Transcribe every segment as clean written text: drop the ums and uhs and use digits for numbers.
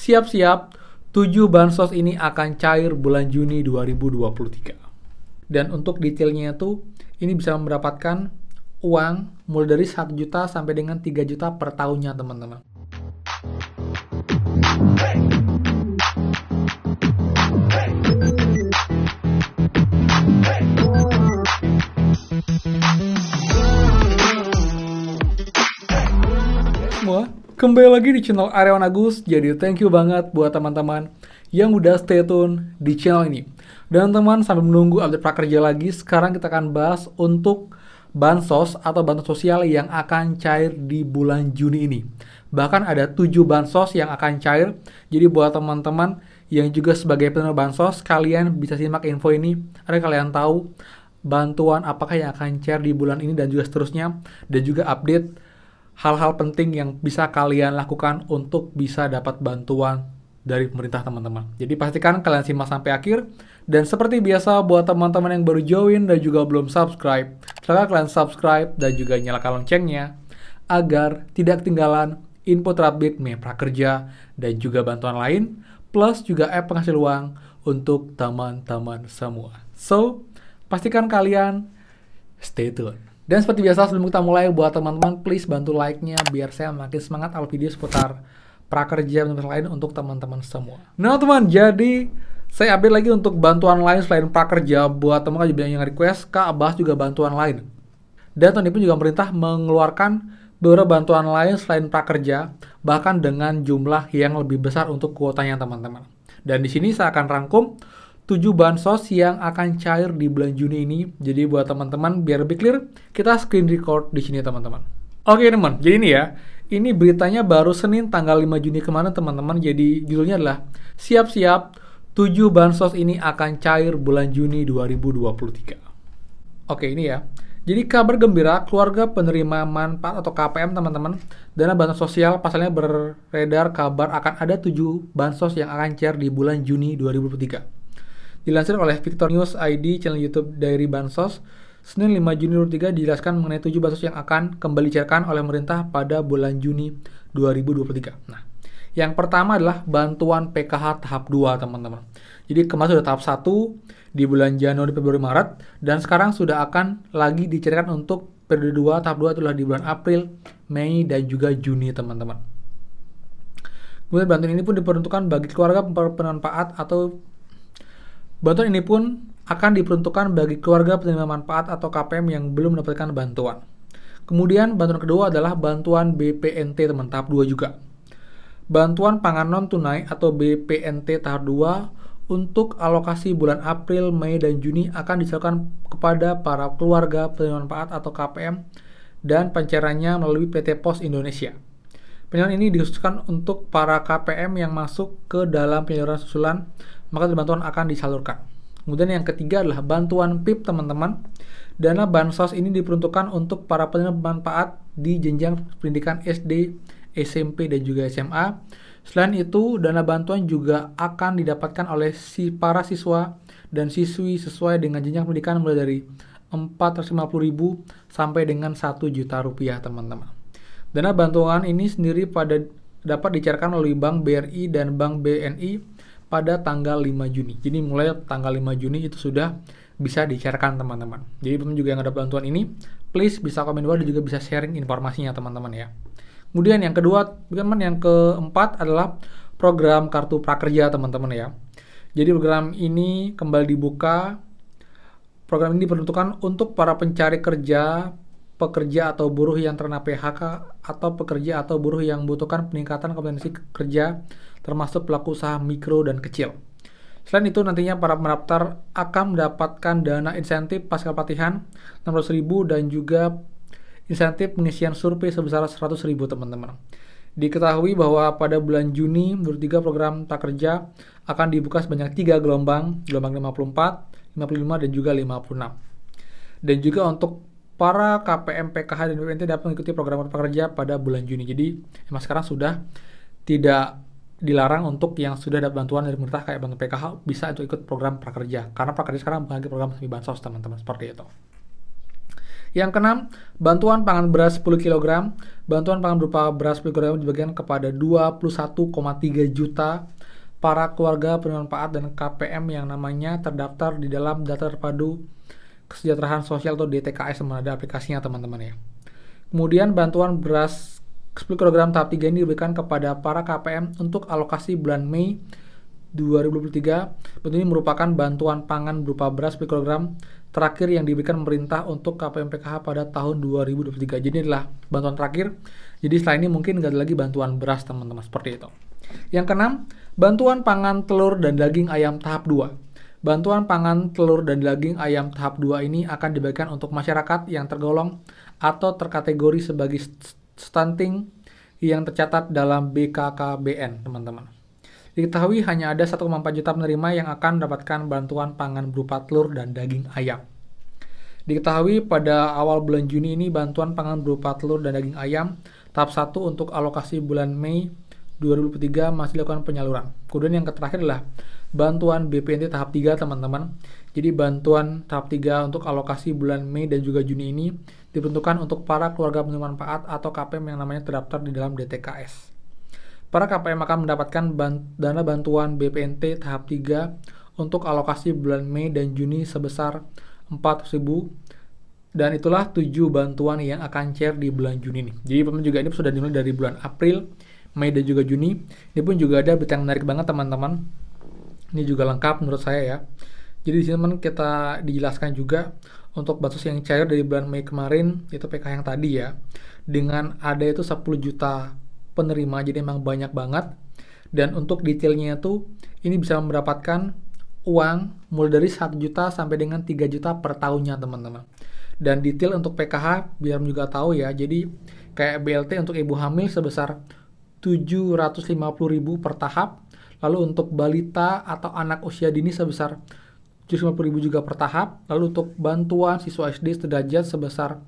siap-siap 7 bansos ini akan cair bulan Juni 2023. Dan untuk detailnya tuh, ini bisa mendapatkan uang mulai dari 1 juta sampai dengan 3 juta per tahunnya, teman-teman. Semua, kembali lagi di channel Aryawan Agus. Jadi thank you banget buat teman-teman yang udah stay tune di channel ini. Dan teman, sambil menunggu update prakerja lagi, sekarang kita akan bahas untuk bansos atau bantuan sosial yang akan cair di bulan Juni ini. Bahkan ada 7 bansos yang akan cair. Jadi buat teman-teman yang juga sebagai penerima bansos, kalian bisa simak info ini agar kalian tahu bantuan apakah yang akan cair di bulan ini dan juga seterusnya, dan juga update hal-hal penting yang bisa kalian lakukan untuk bisa dapat bantuan dari pemerintah, teman-teman. Jadi pastikan kalian simak sampai akhir. Dan seperti biasa buat teman-teman yang baru join dan juga belum subscribe, silakan kalian subscribe dan juga nyalakan loncengnya agar tidak ketinggalan info terupdate mengenai prakerja dan juga bantuan lain, plus juga app penghasil uang untuk teman-teman semua. So, pastikan kalian stay tune. Dan seperti biasa sebelum kita mulai, buat teman-teman please bantu like-nya biar saya makin semangat upload video seputar prakerja dan lain untuk teman-teman semua. Nah teman, jadi saya update lagi untuk bantuan lain selain prakerja. Buat teman-teman yang request, Kak bahas juga bantuan lain. Dan tahun ini pun juga pemerintah mengeluarkan beberapa bantuan lain selain prakerja, bahkan dengan jumlah yang lebih besar untuk kuotanya, teman-teman. Dan di sini saya akan rangkum 7 bansos yang akan cair di bulan Juni ini. Jadi buat teman-teman biar lebih clear, kita screen record di sini, teman-teman. Oke teman, jadi ini ya, ini beritanya baru Senin tanggal 5 Juni kemarin, teman-teman. Jadi judulnya adalah siap-siap 7 bansos ini akan cair bulan Juni 2023. Oke, ini ya. Jadi kabar gembira, keluarga penerima manfaat atau KPM, teman-teman, dana bantuan sosial, pasalnya beredar kabar akan ada 7 bansos yang akan cair di bulan Juni 2023. Dilansir oleh Victor News ID, channel YouTube Diary Bansos, Senin 5 Juni 2023 dijelaskan mengenai 7 bansos yang akan kembali dicairkan oleh pemerintah pada bulan Juni 2023. Nah, yang pertama adalah bantuan PKH tahap 2, teman-teman. Jadi kemarin sudah tahap 1 di bulan Januari, Februari, Maret, dan sekarang sudah akan lagi dicairkan untuk periode 2, tahap 2 itulah di bulan April, Mei, dan juga Juni, teman-teman. Kemudian bantuan ini pun diperuntukkan bagi keluarga pemanfaat atau bantuan ini pun akan diperuntukkan bagi keluarga penerima manfaat atau KPM yang belum mendapatkan bantuan. Kemudian bantuan kedua adalah bantuan BPNT, teman, tahap 2 juga. Bantuan pangan non-tunai atau BPNT tahap 2 untuk alokasi bulan April, Mei, dan Juni akan disalurkan kepada para keluarga penerima manfaat atau KPM dan pencairannya melalui PT Pos Indonesia. Penyaluran ini dikhususkan untuk para KPM yang masuk ke dalam penyaluran susulan, maka bantuan akan disalurkan. Kemudian yang ketiga adalah bantuan PIP, teman-teman. Dana bansos ini diperuntukkan untuk para penerima manfaat di jenjang pendidikan SD, SMP, dan juga SMA. Selain itu, dana bantuan juga akan didapatkan oleh para siswa dan siswi sesuai dengan jenjang pendidikan mulai dari 450.000 sampai dengan 1 juta rupiah, teman-teman. Dana bantuan ini sendiri dapat dicairkan oleh Bank BRI dan Bank BNI pada tanggal 5 Juni. Jadi mulai tanggal 5 Juni itu sudah bisa dicairkan, teman-teman. Jadi teman juga yang ada bantuan ini, please bisa komen di bawah dan juga bisa sharing informasinya, teman-teman ya. Kemudian yang kedua, yang keempat adalah program Kartu Prakerja, teman-teman ya. Jadi program ini kembali dibuka. Program ini diperuntukkan untuk para pencari kerja, pekerja atau buruh yang terkena PHK, atau pekerja atau buruh yang membutuhkan peningkatan kompetensi kerja, termasuk pelaku usaha mikro dan kecil. Selain itu, nantinya para pendaftar akan mendapatkan dana insentif pasca pelatihan 600.000 dan juga insentif pengisian survei sebesar 100.000, teman-teman. Diketahui bahwa pada bulan Juni 2023 program prakerja akan dibuka sebanyak 3 gelombang 54, 55, dan juga 56. Dan juga untuk para KPM, PKH, dan BPNT dapat mengikuti program prakerja pada bulan Juni. Jadi emang sekarang sudah tidak dilarang untuk yang sudah dapat bantuan dari pemerintah kayak bantuan PKH bisa untuk ikut program prakerja. Karena prakerja sekarang bukan lagi program semi bansos, teman-teman, seperti itu. Yang keenam, bantuan pangan beras 10 kg. Bantuan pangan berupa beras 10 kg dibagikan kepada 21,3 juta para keluarga penerima manfaat dan KPM yang namanya terdaftar di dalam Data Terpadu Kesejahteraan Sosial atau DTKS, ada aplikasinya teman-teman ya. Kemudian bantuan beras 10 kg tahap 3 ini diberikan kepada para KPM untuk alokasi bulan Mei 2023. Bentuk ini merupakan bantuan pangan berupa beras 10 kg terakhir yang diberikan pemerintah untuk KPM PKH pada tahun 2023. Jadi adalah bantuan terakhir. Jadi setelah ini mungkin nggak ada lagi bantuan beras teman-teman, seperti itu. Yang keenam, bantuan pangan telur dan daging ayam tahap 2. Bantuan pangan telur dan daging ayam tahap 2 ini akan dibagikan untuk masyarakat yang tergolong atau terkategori sebagai stunting yang tercatat dalam BKKBN, teman-teman. Diketahui hanya ada 1,4 juta penerima yang akan mendapatkan bantuan pangan berupa telur dan daging ayam. Diketahui pada awal bulan Juni ini bantuan pangan berupa telur dan daging ayam tahap 1 untuk alokasi bulan Mei 2023 masih dilakukan penyaluran. Kemudian yang terakhir adalah bantuan BPNT tahap 3, teman-teman. Jadi bantuan tahap 3 untuk alokasi bulan Mei dan juga Juni ini diperuntukkan untuk para keluarga penerima manfaat atau KPM yang namanya terdaftar di dalam DTKS. Para KPM akan mendapatkan dana bantuan BPNT tahap 3 untuk alokasi bulan Mei dan Juni sebesar 400.000, dan itulah 7 bantuan yang akan cair di bulan Juni nih. Jadi teman-teman juga ini sudah dimulai dari bulan April, Mei dan juga Juni. Ini pun juga ada berita yang menarik banget teman-teman. Ini juga lengkap menurut saya ya. Jadi di sini teman kita dijelaskan juga untuk bansos yang cair dari bulan Mei kemarin, yaitu PK yang tadi ya, dengan ada itu 10 juta penerima, jadi emang banyak banget. Dan untuk detailnya itu ini bisa mendapatkan uang mulai dari 1 juta sampai dengan 3 juta per tahunnya teman-teman. Dan detail untuk PKH biar juga tahu ya, jadi kayak BLT untuk ibu hamil sebesar 750.000 per tahap, lalu untuk balita atau anak usia dini sebesar 750.000 juga per tahap, lalu untuk bantuan siswa SD sederajat sebesar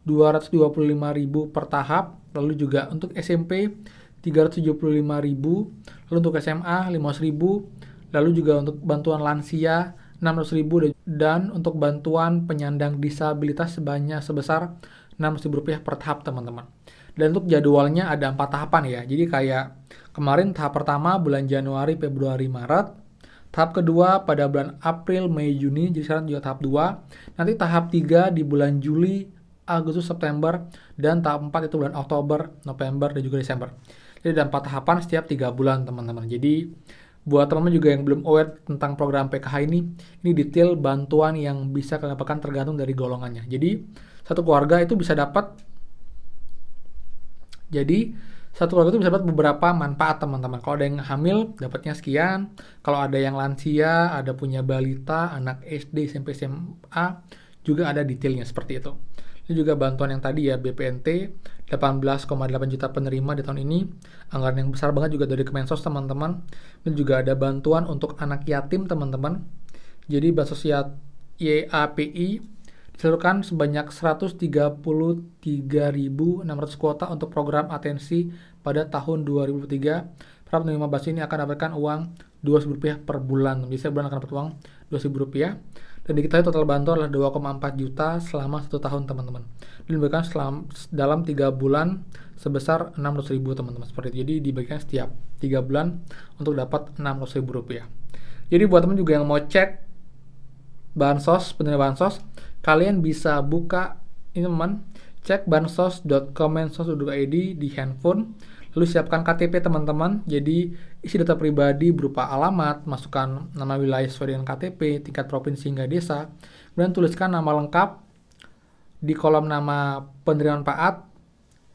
225.000 per tahap, lalu juga untuk SMP 375.000, lalu untuk SMA 500.000, lalu juga untuk bantuan lansia 600.000, dan untuk bantuan penyandang disabilitas sebanyak sebesar Rp600.000 per tahap teman-teman. Dan untuk jadwalnya ada 4 tahapan ya. Jadi kayak kemarin tahap pertama bulan Januari, Februari, Maret. Tahap kedua pada bulan April, Mei, Juni. Jadi sekarang juga tahap 2. Nanti tahap 3 di bulan Juli, Agustus, September. Dan tahap 4 itu bulan Oktober, November, dan juga Desember. Jadi ada 4 tahapan setiap 3 bulan teman-teman. Jadi buat teman-teman juga yang belum aware tentang program PKH ini detail bantuan yang bisa kalian dapatkan tergantung dari golongannya. Jadi satu keluarga itu bisa dapat beberapa manfaat teman-teman. Kalau ada yang hamil dapatnya sekian, kalau ada yang lansia, ada punya balita, anak SD, SMP, SMA, juga ada detailnya seperti itu. Ini juga bantuan yang tadi ya, BPNT 18,8 juta penerima di tahun ini, anggaran yang besar banget juga dari Kemensos teman-teman. Dan juga ada bantuan untuk anak yatim teman-teman. Jadi bansos YAPI disalurkan sebanyak 133.600 kuota untuk program atensi pada tahun 2023. Para penerima bansos ini akan dapatkan uang Rp2.000 per bulan. Jadi setiap bulan akan dapat uang Rp2.000. Dan diketahui total bantuan adalah 2,4 juta selama 1 tahun teman-teman. Dan diberikan dalam 3 bulan sebesar Rp600.000 teman-teman. Seperti itu. Jadi dibagikan setiap 3 bulan untuk dapat Rp600.000. Jadi buat teman juga yang mau cek bansos, penerima bansos, kalian bisa buka ini teman, cek bansos.kemensos.id di handphone, lalu siapkan KTP teman-teman. Jadi isi data pribadi berupa alamat, masukkan nama wilayah sesuai dengan KTP, tingkat provinsi hingga desa, kemudian tuliskan nama lengkap di kolom nama penerima manfaat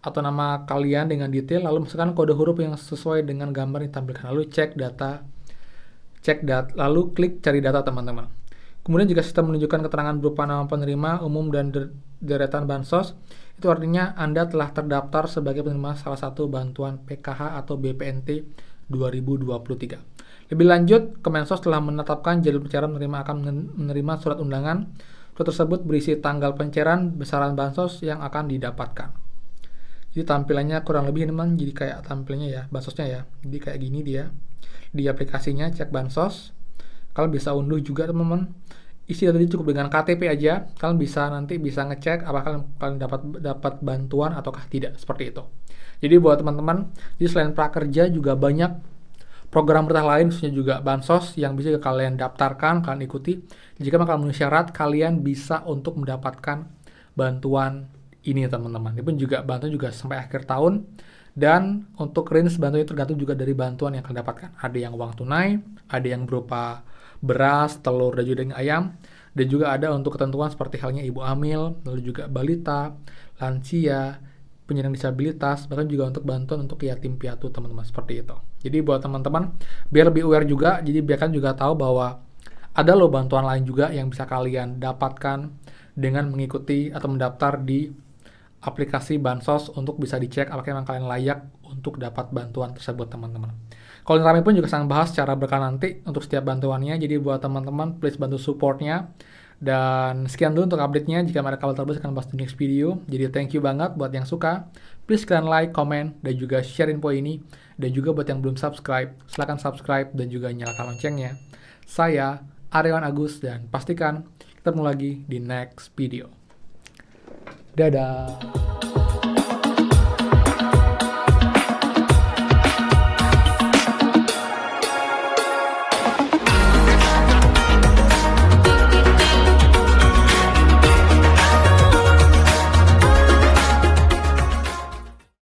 atau nama kalian dengan detail, lalu masukkan kode huruf yang sesuai dengan gambar yang ditampilkan, lalu lalu klik cari data teman-teman. Kemudian jika sistem menunjukkan keterangan berupa nama penerima umum dan deretan bansos, itu artinya Anda telah terdaftar sebagai penerima salah satu bantuan PKH atau BPNT 2023. Lebih lanjut, Kemensos telah menetapkan jadwal pencairan penerima akan menerima surat undangan. Surat tersebut berisi tanggal pencairan, besaran bansos yang akan didapatkan. Jadi tampilannya kurang lebih teman, jadi kayak tampilnya ya, bansosnya ya. Jadi kayak gini dia. Di aplikasinya cek bansos. Kalian bisa unduh juga teman-teman. isi tadi cukup dengan KTP aja, kalian nanti bisa ngecek apakah kalian dapat bantuan ataukah tidak, seperti itu. Jadi buat teman-teman, jadi selain prakerja juga banyak program pemerintah lain, khususnya juga bansos yang bisa kalian daftarkan, kalian ikuti. Jika kalian memenuhi syarat, kalian bisa untuk mendapatkan bantuan ini teman-teman. Ini pun juga bantuan juga sampai akhir tahun. Dan untuk range bantuan tergantung juga dari bantuan yang kalian dapatkan. Ada yang uang tunai, ada yang berupa beras, telur, dan juga daging ayam. Dan juga ada untuk ketentuan seperti halnya ibu hamil, lalu juga balita, lansia, penyandang disabilitas, bahkan juga untuk bantuan untuk yatim piatu teman-teman, seperti itu. Jadi buat teman-teman, biar lebih aware juga, jadi biar kalian juga tahu bahwa ada loh bantuan lain juga yang bisa kalian dapatkan dengan mengikuti atau mendaftar di aplikasi bansos untuk bisa dicek apakah memang kalian layak untuk dapat bantuan tersebut teman-teman. Kalau kami pun juga sedang bahas cara berkala nanti untuk setiap bantuannya, jadi buat teman-teman please bantu supportnya. Dan sekian dulu untuk update-nya, jika ada kabar terbaru akan bahas di next video. Jadi thank you banget buat yang suka, please kalian like, comment, dan juga share info ini. Dan juga buat yang belum subscribe, silahkan subscribe dan juga nyalakan loncengnya. Saya Aryawan Agus dan pastikan kita ketemu lagi di next video. Dadah!